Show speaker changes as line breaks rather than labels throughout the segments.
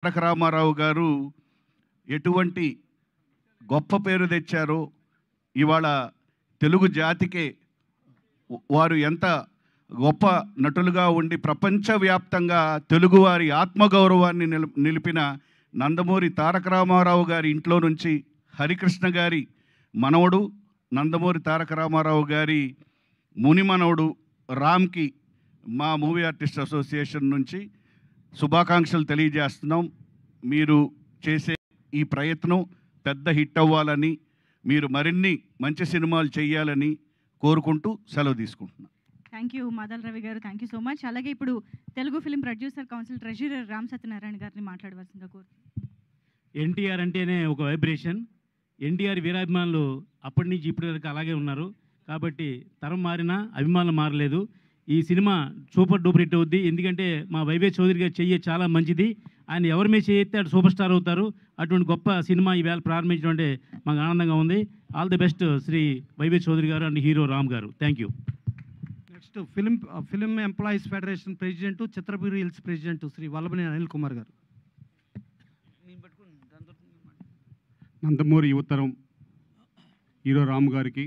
తారక రామారావు గారు ఎటువంటి గొప్ప పేరు తెచ్చారో, ఇవాళ తెలుగు జాతికే వారు ఎంత గొప్ప నటులుగా ఉండి ప్రపంచవ్యాప్తంగా తెలుగువారి ఆత్మగౌరవాన్ని నిలిపిన నందమూరి తారక రామారావు గారి ఇంట్లో నుంచి హరికృష్ణ గారి మనవడు నందమూరి తారక రామారావు గారి ముని మనవడు రామ్కి మా మూవీ ఆర్టిస్ట్ అసోసియేషన్ నుంచి శుభాకాంక్షలు తెలియజేస్తున్నాం. మీరు చేసే ఈ ప్రయత్నం పెద్ద హిట్ అవ్వాలని, మీరు మరిన్ని మంచి సినిమాలు చేయాలని కోరుకుంటూ సెలవు తీసుకుంటున్నాను.
థ్యాంక్ యూ మాదల్ రవి గారు, థ్యాంక్ యూ సో మచ్. అలాగే ఇప్పుడు Telugu film producer council treasurer Ram Satyanarayana గారిని మాట్లాడవలసిందిగా కోరుతున్నాను.
ఎన్టీఆర్ అంటేనే ఒక వైబ్రేషన్. ఎన్టీఆర్ వీరాభిమానులు అప్పటి నుంచి ఇప్పటి వరకు అలాగే ఉన్నారు. కాబట్టి తరం మారినా అభిమానులు మారలేదు. ఈ సినిమా సూపర్ డూపర్ హిట్ అవుద్ది. ఎందుకంటే మా వైవే చౌదరి గారు చెయ్యి చాలా మంచిది. ఆయన ఎవరి మీద చేయెత్తే అటు సూపర్ స్టార్ అవుతారు. అటువంటి గొప్ప సినిమా ఈవేళ ప్రారంభించడం అంటే మాకు ఆనందంగా ఉంది. All the best Shri Y V Chowdary garu and hero Ram garu. Thank you.
Next film employees federation president, Chitrapuri hills president Shri Vallabhaneni Anil Kumar garu.
Nandamuri యువతరం హీరో రామ్ గారికి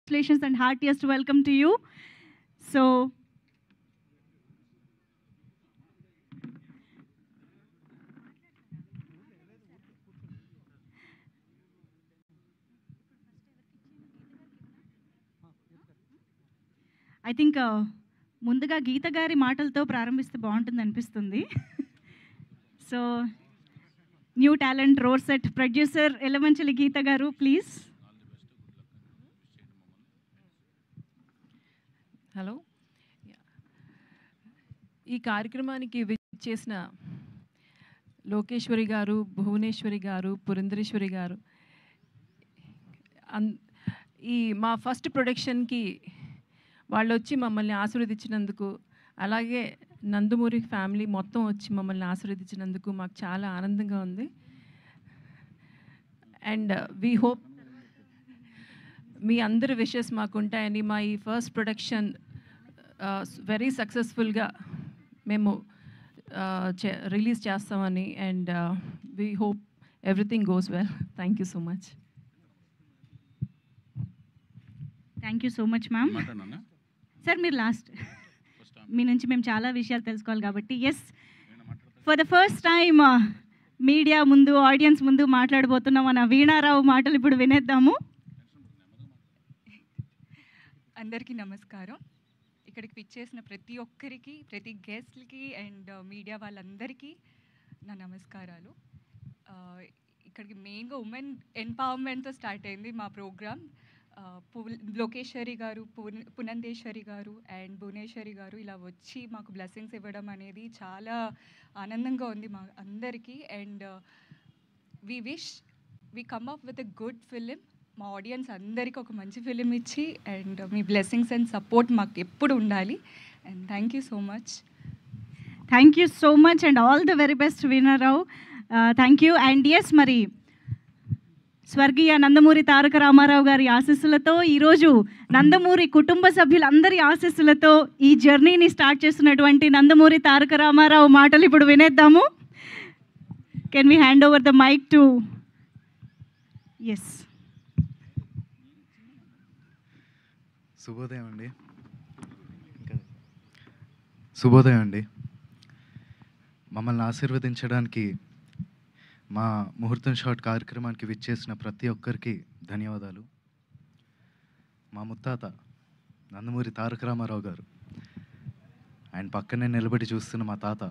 Congratulations and heartiest welcome to you. So I think ముందుగా గీత గారి మాటలతో ప్రారంభిస్తే బాగుంటుంది అనిపిస్తుంది. So new talent road set producer Yelamanchili Geetha garu please.
Hello, ఈ కార్యక్రమానికి విచ్చేసిన లోకేశ్వరి గారు, భువనేశ్వరి గారు, పురంధరేశ్వరి గారు, ఈ మా ఫస్ట్ ప్రొడక్షన్కి వాళ్ళు వచ్చి మమ్మల్ని ఆశీర్వదించినందుకు, అలాగే నందమూరి ఫ్యామిలీ మొత్తం వచ్చి మమ్మల్ని ఆశీర్వదించినందుకు మాకు చాలా ఆనందంగా ఉంది. అండ్ వీ హోప్ మీ అందరి విషెస్ మాకు ఉంటాయని, మా ఈ ఫస్ట్ ప్రొడక్షన్ వెరీ సక్సెస్ఫుల్గా మేము రిలీజ్ చేస్తామని. And we hope everything goes well. Thank you so much.
Thank you so much ma'am. Sir మీరు లాస్ట్, మీ నుంచి మేము చాలా విషయాలు తెలుసుకోవాలి కాబట్టి. Yes, for the first time media ముందు, ఆడియన్స్ ముందు మాట్లాడబోతున్నాం. మన వీణారావు మాటలు ఇప్పుడు వినేద్దాము.
అందరికీ నమస్కారం. ఇక్కడికి పిచ్చేసిన ప్రతి ఒక్కరికి, ప్రతి గెస్ట్లకి అండ్ మీడియా వాళ్ళందరికీ నా నమస్కారాలు. ఇక్కడికి మెయిన్గా ఉమెన్ ఎంపవర్మెంట్తో స్టార్ట్ అయింది మా ప్రోగ్రామ్. లోకేశ్వరి గారు, పునందేశ్వరి గారు అండ్ భువనేశ్వరి గారు ఇలా వచ్చి మాకు బ్లెస్సింగ్స్ ఇవ్వడం అనేది చాలా ఆనందంగా ఉంది మా అందరికీ. And we wish we come up with a good film. మా ఆడియన్స్ అందరికీ ఒక మంచి ఫిలిం ఇచ్చి and me blessings and support మాకు ఎప్పుడు ఉండాలి. And thank you so much.
Thank you so much and all the very best Veena Rao. Thank you. And yes, మరి స్వర్గీయ నందమూరి తారక రామారావు గారి ఆశీస్సులతో, ఈరోజు నందమూరి కుటుంబ సభ్యులందరి ఆశీస్సులతో ఈ జర్నీని స్టార్ట్ చేస్తున్నటువంటి నందమూరి తారక రామారావు మాటలు ఇప్పుడు వినేద్దాము. Can we hand over the mic to yes.
శుభోదయం అండి. శుభోదయం అండి. మమ్మల్ని ఆశీర్వదించడానికి మా ముహూర్తం షాట్ కార్యక్రమానికి విచ్చేసిన ప్రతి ఒక్కరికి ధన్యవాదాలు. మా ముత్తాత నందమూరి తారక రామారావు గారు, ఆయన పక్కనే నిలబడి చూస్తున్న మా తాత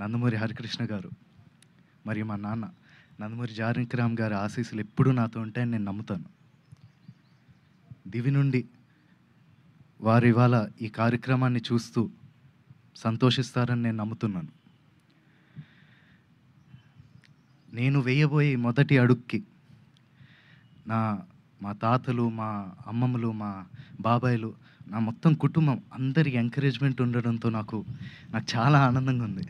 నందమూరి హరికృష్ణ గారు, మరియు మా నాన్న నందమూరి జానకిరామ్ గారి ఆశీస్సులు ఎప్పుడూ నాతో ఉంటాయని నేను నమ్ముతాను. దివి నుండి వారు ఇవాళ ఈ కార్యక్రమాన్ని చూస్తూ సంతోషిస్తారని నేను నమ్ముతున్నాను. నేను వేయబోయే మొదటి అడుగుకి మా తాతలు, మా అమ్మమ్మలు, మా బాబాయిలు, నా మొత్తం కుటుంబం అందరి ఎంకరేజ్మెంట్ ఉండడంతో నాకు చాలా ఆనందంగా ఉంది.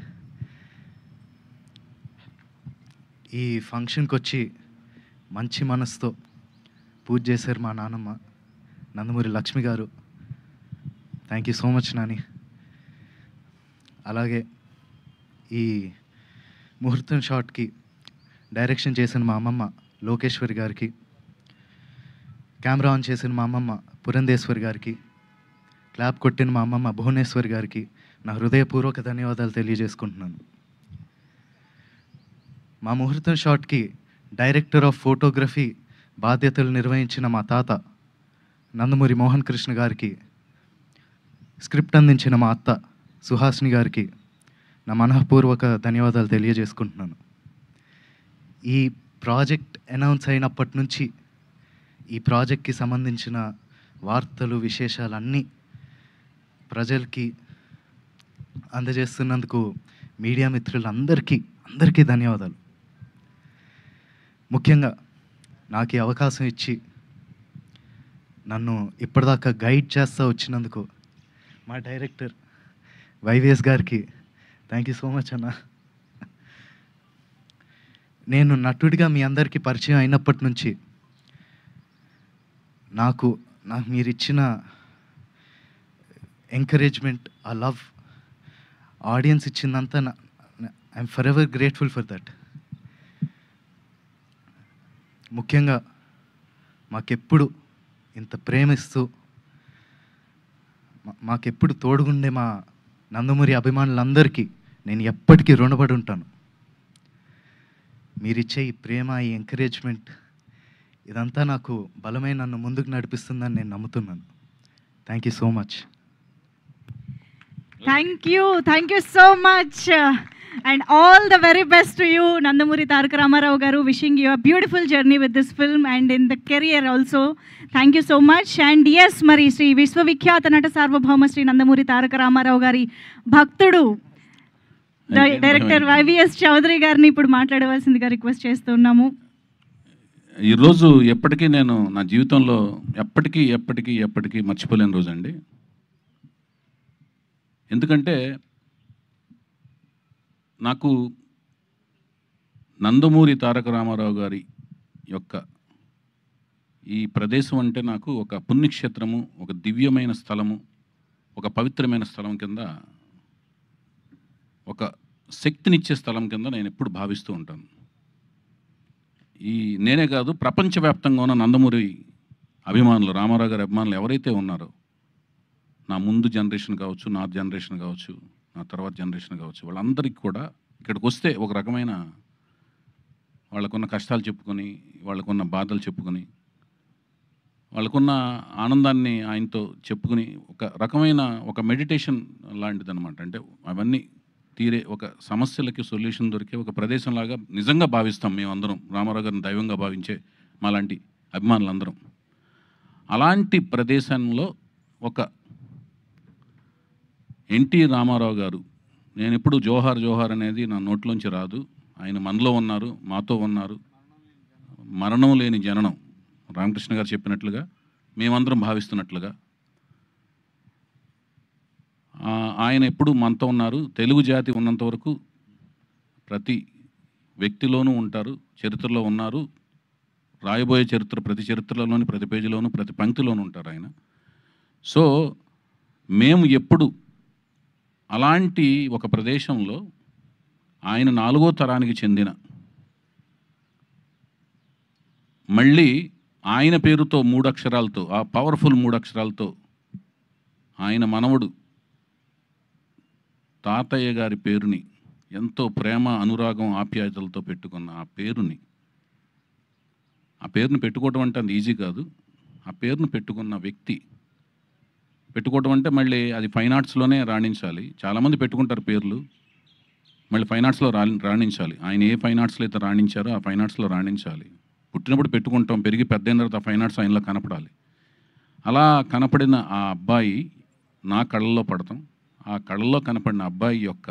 ఈ ఫంక్షన్కి వచ్చి మంచి మనసుతో పూజ చేశారు మా నాన్నమ్మ నందమూరి లక్ష్మి గారు. Thank you so much Nani. అలాగే ఈ ముహూర్తం షాట్కి డైరెక్షన్ చేసిన మా అమ్మమ్మ లోకేశ్వరి గారికి, కెమెరా ఆన్ చేసిన మా అమ్మమ్మ పురంధేశ్వరి గారికి, క్లాప్ కొట్టిన మా అమ్మమ్మ భువనేశ్వరి గారికి నా హృదయపూర్వక ధన్యవాదాలు తెలియజేసుకుంటున్నాను. మా ముహూర్తం షాట్కి డైరెక్టర్ ఆఫ్ ఫోటోగ్రఫీ బాధ్యతలు నిర్వహించిన మా తాత నందమూరి మోహన్ కృష్ణ గారికి, స్క్రిప్ట్ అందించిన మా అత్త సుహాసిని గారికి నా మనఃపూర్వక ధన్యవాదాలు తెలియజేసుకుంటున్నాను. ఈ ప్రాజెక్ట్ అనౌన్స్ అయినప్పటి నుంచి ఈ ప్రాజెక్ట్కి సంబంధించిన వార్తలు విశేషాలన్నీ ప్రజలకి అందజేస్తున్నందుకు మీడియా మిత్రులందరికీ ధన్యవాదాలు. ముఖ్యంగా నాకు ఈ అవకాశం ఇచ్చి నన్ను ఇప్పటిదాకా గైడ్ చేస్తూ వచ్చినందుకు మా డైరెక్టర్ వైవిఎస్ గారికి థ్యాంక్ యూ సో మచ్ అన్న. నేను నటుడిగా మీ అందరికీ పరిచయం అయినప్పటి నుంచి నాకు మీరు ఇచ్చిన ఎంకరేజ్మెంట్, ఆ లవ్, ఆడియన్స్ ఇచ్చిందంతా I'm forever grateful for that. ముఖ్యంగా మాకెప్పుడు ఇంత ప్రేమిస్తూ మాకెప్పుడు తోడుగుండే మా నందమూరి అభిమానులందరికీ నేను ఎప్పటికీ రుణపడి ఉంటాను. మీరిచ్చే ఈ ప్రేమ, ఈ ఎంకరేజ్మెంట్ ఇదంతా నాకు బలమైన నన్ను ముందుకు నడిపిస్తుందని నేను నమ్ముతున్నాను. Thank you so much.
Thank you so much and all the very best to you Nandamuri Taraka Ramarao గారు. Wishing you a beautiful journey with this film and in the career also. Thank you so much. And yes, మరి శ్రీ విశ్వవిఖ్యాత నట సార్వభౌమ శ్రీ నందమూరి తారక రామారావు గారి భక్తుడు director YVS Chowdary గారిని ఇప్పుడు మాట్లాడవలసిందిగా రిక్వెస్ట్ చేస్తున్నాము.
ఈరోజు ఎప్పటికీ నేను నా జీవితంలో ఎప్పటికీ మర్చిపోలేని రోజు అండి. ఎందుకంటే నాకు నందమూరి తారక రామారావు గారి యొక్క ఈ ప్రదేశం అంటే నాకు ఒక పుణ్యక్షేత్రము, ఒక దివ్యమైన స్థలము, ఒక పవిత్రమైన స్థలం కింద, ఒక శక్తినిచ్చే స్థలం కింద నేను ఎప్పుడు భావిస్తూ ఉంటాను. నేనే కాదు, ప్రపంచవ్యాప్తంగా ఉన్న నందమూరి అభిమానులు, రామారావు గారి అభిమానులు ఎవరైతే ఉన్నారో, నా ముందు జనరేషన్ కావచ్చు, నా జనరేషన్ కావచ్చు, నా తర్వాత జనరేషన్ కావచ్చు, వాళ్ళందరికీ కూడా ఇక్కడికి వస్తే ఒక రకమైన వాళ్ళకున్న కష్టాలు చెప్పుకొని, వాళ్ళకున్న బాధలు చెప్పుకొని, వాళ్ళకున్న ఆనందాన్ని ఆయనతో చెప్పుకుని ఒక రకమైన ఒక మెడిటేషన్ లాంటిదన్నమాట. అంటే అవన్నీ తీరే ఒక సమస్యలకి సొల్యూషన్ దొరికే ఒక ప్రదేశంలాగా నిజంగా భావిస్తాం మేమందరం, రామారావు గారిని దైవంగా భావించే మాలాంటి అభిమానులందరం. అలాంటి ప్రదేశంలో ఒక ఎన్టీ రామారావు గారు, నేను ఎప్పుడు జోహార్ జోహార్ అనేది నా నోట్లోంచి రాదు. ఆయన మనలో ఉన్నారు, మాతో ఉన్నారు. మరణం లేని జననం, రామకృష్ణ గారు చెప్పినట్లుగా, మేమందరం భావిస్తున్నట్లుగా ఆయన ఎప్పుడు మనతో ఉన్నారు. తెలుగు జాతి ఉన్నంత వరకు ప్రతి వ్యక్తిలోనూ ఉంటారు, చరిత్రలో ఉన్నారు. రాయబోయే చరిత్ర ప్రతి చరిత్రలోని ప్రతి పేజీలోనూ ప్రతి పంక్తిలోనూ ఉంటారు ఆయన. సో మేము ఎప్పుడు అలాంటి ఒక ప్రదేశంలో ఆయన 4వ తరానికి చెందిన, మళ్ళీ ఆయన పేరుతో 3 అక్షరాలతో, ఆ పవర్ఫుల్ 3 అక్షరాలతో ఆయన మనవడు తాతయ్య గారి పేరుని ఎంతో ప్రేమ, అనురాగం, ఆప్యాయతలతో పెట్టుకున్న ఆ పేరుని పెట్టుకోవడం అంటే అది ఈజీ కాదు. ఆ పేరును పెట్టుకున్న వ్యక్తి, పెట్టుకోవడం అంటే మళ్ళీ అది ఫైన్ ఆర్ట్స్లోనే రాణించాలి. చాలామంది పెట్టుకుంటారు పేర్లు, మళ్ళీ ఫైన్ ఆర్ట్స్లో రాణించాలి. ఆయన ఏ ఫైన్ ఆర్ట్స్లో అయితే రాణించారో ఆ ఫైన్ ఆర్ట్స్లో రాణించాలి. పుట్టినప్పుడు పెట్టుకుంటాం, పెరిగి పెద్దయిన తర్వాత ఆ ఫైన్ ఆర్ట్స్ ఆయనలో కనపడాలి. అలా కనపడిన ఆ అబ్బాయి నా కళ్ళల్లో పడతాం. ఆ కళ్ళల్లో కనపడిన అబ్బాయి యొక్క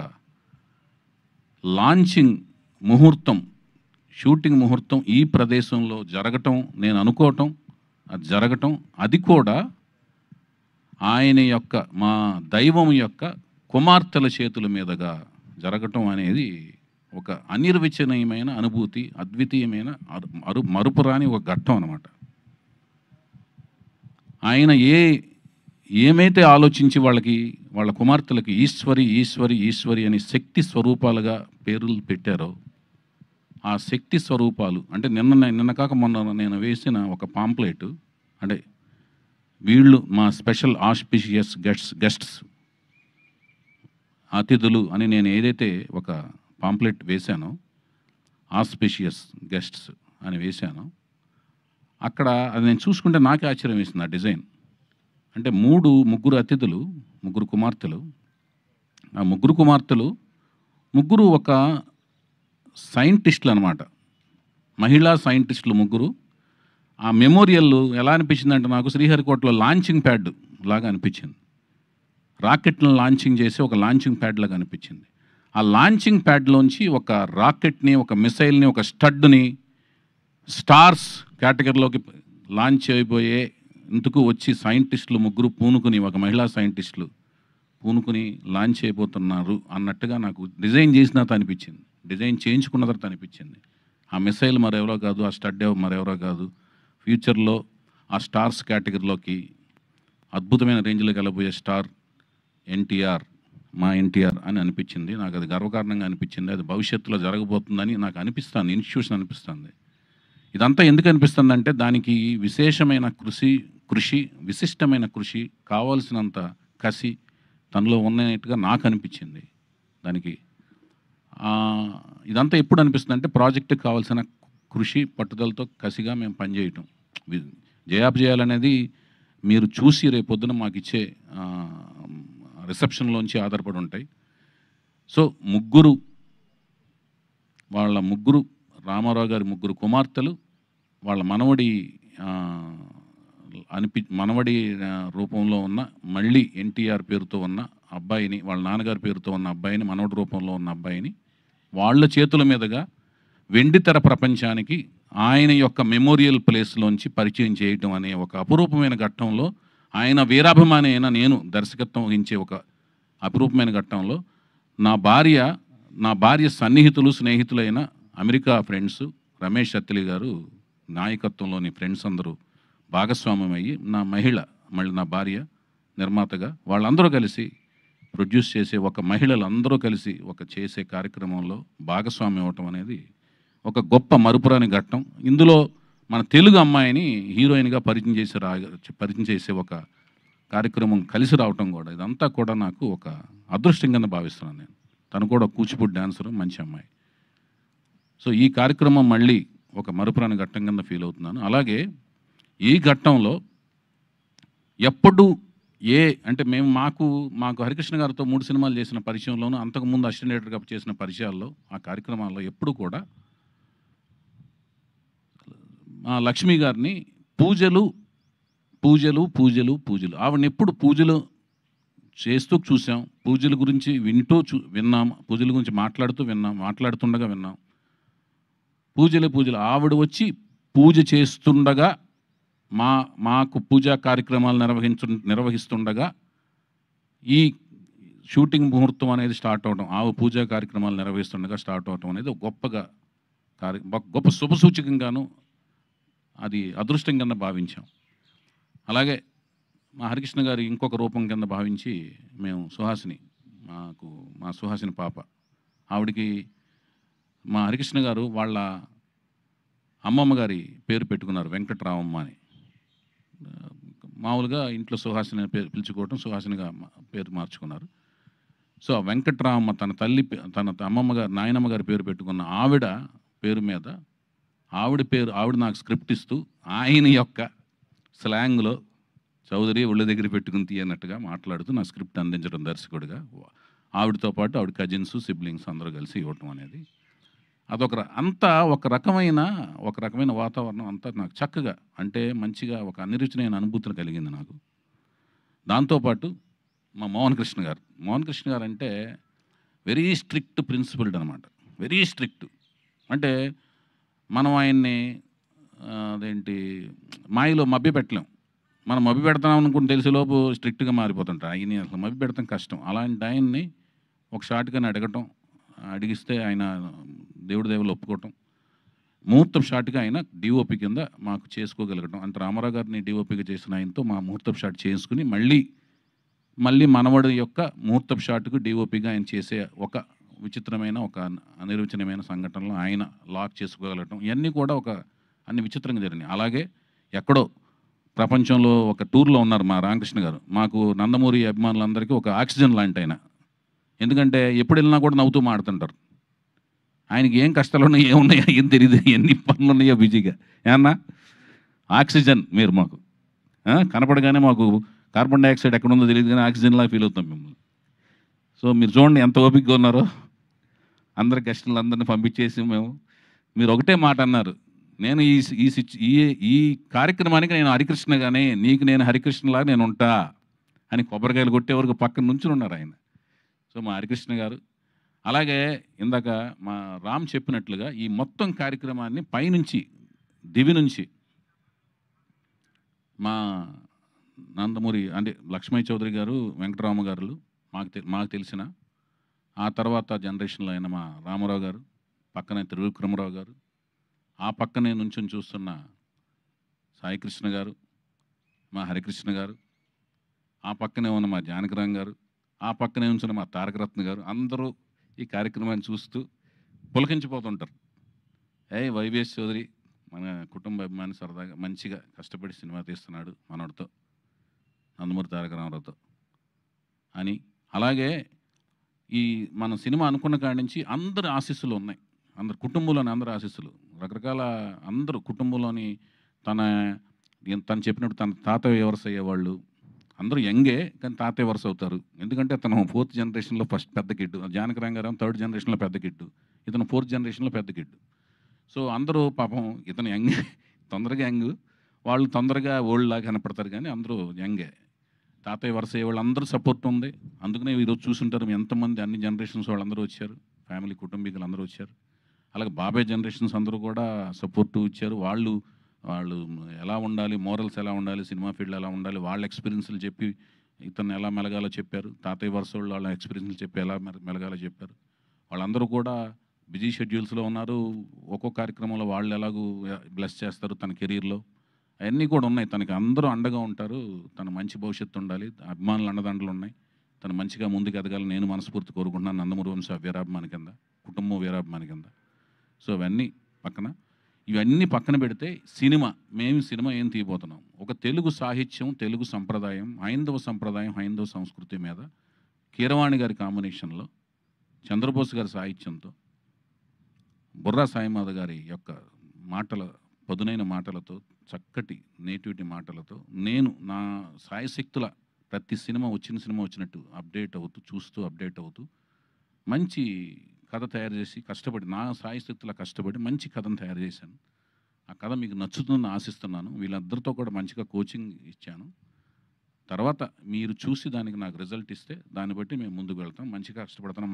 లాంచింగ్ ముహూర్తం, షూటింగ్ ముహూర్తం ఈ ప్రదేశంలో జరగటం, నేను అనుకోవటం, అది జరగటం, అది కూడా ఆయన యొక్క, మా దైవం యొక్క కుమార్తెల చేతుల మీదుగా జరగటం అనేది ఒక అనిర్వచనీయమైన అనుభూతి, అద్వితీయమైన మరుపురాని ఒక ఘట్టం అన్నమాట. ఆయన ఏమైతే ఆలోచించి వాళ్ళ కుమార్తెలకి ఈశ్వరి ఈశ్వరి ఈశ్వరి అని శక్తి స్వరూపాలుగా పేర్లు పెట్టారో, ఆ శక్తి స్వరూపాలు అంటే నిన్న కాక మొన్న నేను వేసిన ఒక పాంప్లెట్, అంటే వీళ్ళు మా స్పెషల్ ఆస్పిషియస్ గెస్ట్స్ అతిథులు అని నేను ఏదైతే ఒక పాంప్లెట్ వేశానో, ఆస్పిషియస్ గెస్ట్స్ అని వేశానో, అక్కడ అది నేను చూసుకుంటే నాకే ఆశ్చర్యం వేసింది ఆ డిజైన్. అంటే ముగ్గురు అతిథులు, ముగ్గురు కుమార్తెలు. ఆ ముగ్గురు కుమార్తెలు ముగ్గురు ఒక సైంటిస్టులు అనమాట, మహిళా సైంటిస్టులు ముగ్గురు. ఆ మెమోరియల్ ఎలా అనిపించిందంటే నాకు శ్రీహరికోటలో లాంచింగ్ ప్యాడ్ లాగా అనిపించింది. రాకెట్లను లాంచింగ్ చేసి ఒక లాంచింగ్ ప్యాడ్ లాగా అనిపించింది. ఆ లాంచింగ్ ప్యాడ్లోంచి ఒక రాకెట్ని, ఒక మిసైల్ని, ఒక స్టడ్ని స్టార్స్ కేటగిరీలోకి లాంచ్ అయిపోయే ఇందుకు వచ్చి సైంటిస్టులు ముగ్గురు పూనుకుని, ఒక మహిళా సైంటిస్టులు పూనుకుని లాంచ్ అయిపోతున్నారు అన్నట్టుగా నాకు డిజైన్ చేసిన తర్వాత అనిపించింది, డిజైన్ చేయించుకున్న తర్వాత అనిపించింది. ఆ మిసైల్ మరెవరో కాదు, ఆ స్టడ్ మరెవరో కాదు, ఫ్యూచర్లో ఆ స్టార్స్ కేటగిరీలోకి అద్భుతమైన రేంజ్లోకి వెళ్ళబోయే స్టార్ ఎన్టీఆర్, మా ఎన్టీఆర్ అని అనిపించింది. నాకు అది గర్వకారణంగా అనిపించింది. అది భవిష్యత్తులో జరగబోతుందని నాకు అనిపిస్తుంది, ఇన్స్టిట్యూషన్ అనిపిస్తుంది. ఇదంతా ఎందుకు అనిపిస్తుంది అంటే దానికి విశేషమైన కృషి విశిష్టమైన కృషి, కావాల్సినంత కసి తనలో ఉన్నట్టుగా నాకు అనిపించింది. దానికి ఇదంతా ఎప్పుడు అనిపిస్తుంది అంటే ప్రాజెక్టుకి కావాల్సిన కృషి పట్టుదలతో కసిగా మేము పనిచేయటం, చేయాలనేది మీరు చూసి రేపొద్దున మాకు ఇచ్చే రిసెప్షన్లోంచి ఆధారపడి ఉంటాయి. సో వాళ్ళ ముగ్గురు రామారావు గారి ముగ్గురు కుమార్తెలు, వాళ్ళ మనవడి రూపంలో ఉన్న మళ్ళీ ఎన్టీఆర్ పేరుతో ఉన్న అబ్బాయిని, వాళ్ళ నాన్నగారి పేరుతో ఉన్న అబ్బాయిని, మనవడి రూపంలో ఉన్న అబ్బాయిని వాళ్ళ చేతుల మీదుగా వెండితెర ప్రపంచానికి ఆయన యొక్క మెమోరియల్ ప్లేస్లోంచి పరిచయం చేయటం అనే ఒక అపురూపమైన ఘట్టంలో, ఆయన వీరాభిమాని అయిన నేను దర్శకత్వం వహించే ఒక అపురూపమైన ఘట్టంలో నా భార్య సన్నిహితులు, స్నేహితులైన అమెరికా ఫ్రెండ్స్ రమేష్ అత్తిలి గారు నాయకత్వంలోని ఫ్రెండ్స్ అందరూ భాగస్వామ్యం అయ్యి, మళ్ళీ నా భార్య నిర్మాతగా వాళ్ళందరూ కలిసి ప్రొడ్యూస్ చేసే, ఒక మహిళలందరూ కలిసి చేసే కార్యక్రమంలో భాగస్వామ్యం అవటం అనేది ఒక గొప్ప మరుపురాని ఘట్టం. ఇందులో మన తెలుగు అమ్మాయిని హీరోయిన్గా పరిచయం చేసే ఒక కార్యక్రమం కలిసి రావటం కూడా, ఇదంతా కూడా నాకు ఒక అదృష్టం కింద భావిస్తున్నాను నేను. తను కూడా కూచిపూడి డాన్సరు, మంచి అమ్మాయి. సో ఈ కార్యక్రమం మళ్ళీ ఒక మరుపురాని ఘట్టం కింద ఫీల్ అవుతున్నాను. అలాగే ఈ ఘట్టంలో ఎప్పుడు అంటే మాకు హరికృష్ణ గారితో 3 సినిమాలు చేసిన పరిచయంలోనూ, అంతకుముందు అసిస్టెంట్ డైరెక్టర్గా చేసిన పరిచయాల్లో, ఆ కార్యక్రమాల్లో ఎప్పుడు కూడా లక్ష్మి గారిని పూజలు ఆవిడని ఎప్పుడు పూజలు చేస్తూ చూసాం, పూజల గురించి విన్నాం, పూజల గురించి మాట్లాడుతుండగా విన్నాం. పూజలు ఆవిడ వచ్చి పూజ చేస్తుండగా మాకు పూజా కార్యక్రమాలు నిర్వహిస్తుండగా ఈ షూటింగ్ ముహూర్తం అనేది స్టార్ట్ అవడం, పూజా కార్యక్రమాలు నిర్వహిస్తుండగా స్టార్ట్ అవడం అనేది గొప్ప శుభసూచకంగాను, అది అదృష్టం కింద భావించాం. అలాగే మా హరికృష్ణ గారి ఇంకొక రూపం కింద భావించి మేము మా సుహాసిని పాప, ఆవిడికి మా హరికృష్ణ గారు వాళ్ళ అమ్మమ్మ గారి పేరు పెట్టుకున్నారు, వెంకటరామమ్మ అని. మామూలుగా ఇంట్లో సుహాసిని పేరు పిలుచుకోవటం, సుహాసినిగా పేరు మార్చుకున్నారు. సో ఆ వెంకటరామమ్మ తన అమ్మమ్మ గారు, నాయనమ్మ గారి పేరు పెట్టుకున్న ఆవిడ పేరు మీద ఆవిడ నాకు స్క్రిప్ట్ ఇస్తూ ఆయన యొక్క స్లాంగ్లో చౌదరి ఒళ్ళ దగ్గర పెట్టుకుని తీయనట్టుగా మాట్లాడుతూ నా స్క్రిప్ట్ అందించడం దర్శకుడిగా, ఆవిడతో పాటు ఆవిడ కజిన్స్, సిబ్లింగ్స్ అందరూ కలిసి ఇవ్వటం అనేది ఒక రకమైన వాతావరణం అంతా నాకు చక్కగా, అంటే మంచిగా ఒక అనిరుచినైన అనుభూతిని కలిగింది నాకు. దాంతోపాటు మా మోహన్ కృష్ణ గారు అంటే వెరీ స్ట్రిక్ట్ ప్రిన్సిపల్డ్ అనమాట, వెరీ స్ట్రిక్ట్. అంటే మనం ఆయన్ని మాయలో మభ్య పెట్టలేం. మనం మభ్య పెడతాం అనుకుని తెలిసేలోపు స్ట్రిక్ట్గా మారిపోతుంటారు. ఆయన్ని అసలు మభ్య పెడతాం కష్టం. అలాంటి ఆయన్ని ఒక షాట్గానే అడిగిస్తే ఆయన దేవుళ్ళు ఒప్పుకోవటం, ముహూర్తం షాట్గా ఆయన డిఓపి కింద మాకు చేసుకోగలగటం. అంటే రామారావు గారిని డిఓపిగా చేసిన ఆయనతో మా ముహూర్తం షాట్ చేసుకుని మళ్ళీ మనవడి యొక్క ముహూర్తం షాట్కు డిఓపిగా ఆయన చేసే విచిత్రమైన ఒక అనిర్వచనమైన సంఘటనలు ఆయన లాక్ చేసుకోగలగటం ఇవన్నీ కూడా ఒక అన్ని విచిత్రంగా జరిగినాయి. అలాగే ఎక్కడో ప్రపంచంలో ఒక టూర్లో ఉన్నారు మా రామకృష్ణ గారు. మాకు నందమూరి అభిమానులందరికీ ఒక ఆక్సిజన్ లాంటి ఆయన. ఎందుకంటే ఎప్పుడు వెళ్ళినా కూడా నవ్వుతూ మాడుతుంటారు. ఆయనకి ఏం కష్టాలు ఉన్నాయో ఏమున్నాయో ఏం తెలియదు, ఎన్ని పనులు ఉన్నాయో బిజీగా. ఏమన్నా ఆక్సిజన్ మీరు మాకు కనపడగానే మాకు కార్బన్ డైఆక్సైడ్ ఎక్కడ ఉందో తెలియదు కానీ ఆక్సిజన్లా ఫీల్ అవుతాం మిమ్మల్ని. సో మీరు చూడండి ఎంత ఓపికగా ఉన్నారో. అందరి గెస్టులు అందరిని పంపించేసి మీరు ఒకటే మాట అన్నారు, నేను ఈ కార్యక్రమానికి నేను హరికృష్ణగానే, నీకు నేను హరికృష్ణలాగా నేను ఉంటా అని కొబ్బరికాయలు కొట్టే వరకు పక్కన నుంచుని ఉన్నారు ఆయన. సో మా హరికృష్ణ గారు. అలాగే ఇందాక మా రామ్ చెప్పినట్లుగా ఈ మొత్తం కార్యక్రమాన్ని పైనుంచి దివి నుంచి మా నందమూరి అంటే లక్ష్మయ్య చౌదరి గారు, వెంకటరామ గారు మాకు తెలిసిన, ఆ తర్వాత జనరేషన్లో అయిన మా రామారావు గారు, పక్కనే త్రివిక్రమరావు గారు, ఆ పక్కనే నుంచుని చూస్తున్న సాయికృష్ణ గారు, మా హరికృష్ణ గారు, ఆ పక్కనే ఉన్న మా జానకిరామ్ గారు, ఆ పక్కనే ఉంచిన మా తారకరత్న గారు, అందరూ ఈ కార్యక్రమాన్ని చూస్తూ పులకించిపోతుంటారు. వైవిఎస్ చౌదరి మన కుటుంబ అభిమాని సరదాగా మంచిగా కష్టపడి సినిమా తీస్తున్నాడు మనోడితో, నందమూరి తారక రామారావుతో అని. అలాగే ఈ మన సినిమా అనుకున్న కాడి నుంచి అందరి ఆశీస్సులు ఉన్నాయి, అందరు కుటుంబంలోని అందరి ఆశీస్సులు రకరకాల, అందరూ కుటుంబంలోని తను చెప్పినట్టు తన తాతయ్య వరుస అయ్యేవాళ్ళు అందరూ యంగే, కానీ తాతయ్య వరుస అవుతారు. ఎందుకంటే తను 4th జనరేషన్లో ఫస్ట్ పెద్ద కిడ్డు, జానకిరామ్ గారు 3rd జనరేషన్లో పెద్ద కిడ్డు, ఇతను 4th జనరేషన్లో పెద్ద కిడ్డు. సో అందరూ పాపం ఇతను యంగ్, తొందరగా యంగ్, వాళ్ళు తొందరగా ఓల్డ్ లాగా కనపడతారు, కానీ అందరూ యంగే. తాతయ్య వరుస అయ్యే వాళ్ళు అందరూ సపోర్ట్ ఉంది. అందుకనే ఈరోజు చూసుంటారు ఎంతమంది అన్ని జనరేషన్స్ వాళ్ళందరూ వచ్చారు, ఫ్యామిలీ కుటుంబీకులు అందరూ వచ్చారు. అలాగే బాబాయ్ జనరేషన్స్ అందరూ కూడా సపోర్టు ఇచ్చారు. వాళ్ళు ఎలా ఉండాలి, మోరల్స్ ఎలా ఉండాలి, సినిమా ఫీల్డ్ ఎలా ఉండాలి, వాళ్ళ ఎక్స్పీరియన్స్లు చెప్పి ఇతను ఎలా మెలగాలో చెప్పారు. తాతయ్య వరుస వాళ్ళు వాళ్ళ ఎక్స్పీరియన్స్లు చెప్పి ఎలా మెలగాలో చెప్పారు. వాళ్ళందరూ కూడా బిజీ షెడ్యూల్స్లో ఉన్నారు. ఒక్కొక్క కార్యక్రమంలో వాళ్ళు ఎలాగూ బ్లెస్ చేస్తారు తన కెరీర్లో, అవన్నీ కూడా ఉన్నాయి. తనకి అందరూ అండగా ఉంటారు. తన మంచి భవిష్యత్తు ఉండాలి, అభిమానులు అండదండలు ఉన్నాయి. తను మంచిగా ముందుకు ఎదగాలని నేను మనస్ఫూర్తి కోరుకుంటున్నాను. నందమూరి వంశ వీరాభిమాని కింద, కుటుంబం వీరాభిమాని కింద. సో ఇవన్నీ పక్కన పెడితే సినిమా ఏం తీయబోతున్నాం, ఒక తెలుగు సాహిత్యం, తెలుగు సంప్రదాయం, హైందవ సంప్రదాయం, హైందవ సంస్కృతి మీద కీరవాణి గారి కాంబినేషన్లో, చంద్రబోస్ గారి సాహిత్యంతో, బుర్రా సాయిమాధ గారి యొక్క పదునైన మాటలతో, చక్కటి నేటివిటీ మాటలతో నేను నా సాయశక్తుల ప్రతి సినిమా వచ్చినట్టు అప్డేట్ అవుతూ మంచి కథ తయారు చేసి కష్టపడి, నా సాయశక్తుల కష్టపడి మంచి కథను తయారు చేశాను. ఆ కథ మీకు నచ్చుతుందని ఆశిస్తున్నాను. వీళ్ళందరితో కూడా మంచిగా కోచింగ్ ఇచ్చాను. తర్వాత మీరు చూసి దానికి నాకు రిజల్ట్ ఇస్తే దాన్ని బట్టి మేము ముందుకు వెళ్తాం. మంచిగా కష్టపడతాం.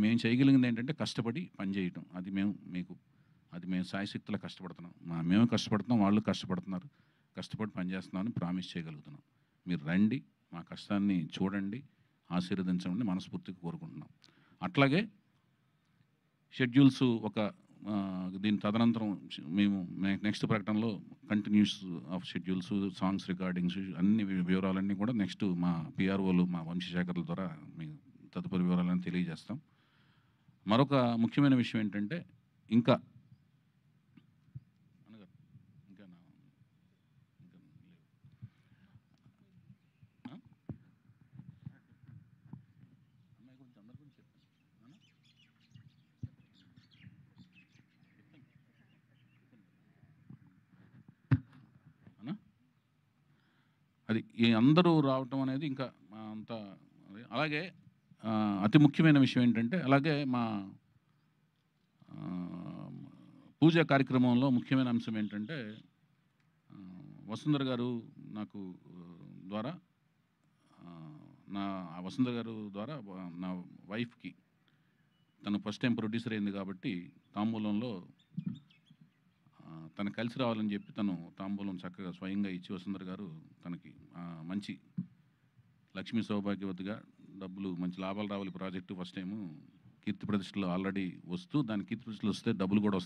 మేము చేయగలిగింది ఏంటంటే కష్టపడి పనిచేయటం. అది మేము సాయశక్తులా కష్టపడుతున్నాం. మేము కష్టపడుతున్నాం, వాళ్ళు కష్టపడుతున్నారు. కష్టపడి పనిచేస్తున్నామని ప్రామిస్ చేయగలుగుతున్నాం. మీరు రండి, మా కష్టాన్ని చూడండి, ఆశీర్వదించండి మనస్ఫూర్తిగా కోరుకుంటున్నాం. అట్లాగే షెడ్యూల్స్ దీని తదనంతరం మేము నెక్స్ట్ ప్రకటనలో continuous of schedules, songs recordings, అన్ని వివరాలన్నీ కూడా నెక్స్ట్ మా పిఆర్ఓలు, మా వంశశేఖర్ల ద్వారా మీకు తదుపరి వివరాలన్నీ తెలియజేస్తాం. మరొక ముఖ్యమైన విషయం ఏంటంటే ఇంకా అది అందరూ రావటం అనేది ఇంకా అంతా. అలాగే అతి ముఖ్యమైన విషయం ఏంటంటే, అలాగే మా పూజా కార్యక్రమంలో ముఖ్యమైన అంశం ఏంటంటే, వసుంధర గారు ద్వారా నా వైఫ్కి తను ఫస్ట్ టైం ప్రొడ్యూసర్ అయింది కాబట్టి తాంబూలంలో తను కలిసి రావాలని చెప్పి తను తాంబూలం చక్కగా స్వయంగా ఇచ్చి, వసుంధర గారు తనకి మంచి లక్ష్మీ సౌభాగ్యవతిగా డబ్బులు, మంచి లాభాలు రావాలి ప్రాజెక్టు ఫస్ట్ టైము కీర్తి ప్రతిష్టలు ఆల్రెడీ వస్తూ, దాని కీర్తి ప్రతిష్టలు వస్తే డబ్బులు కూడా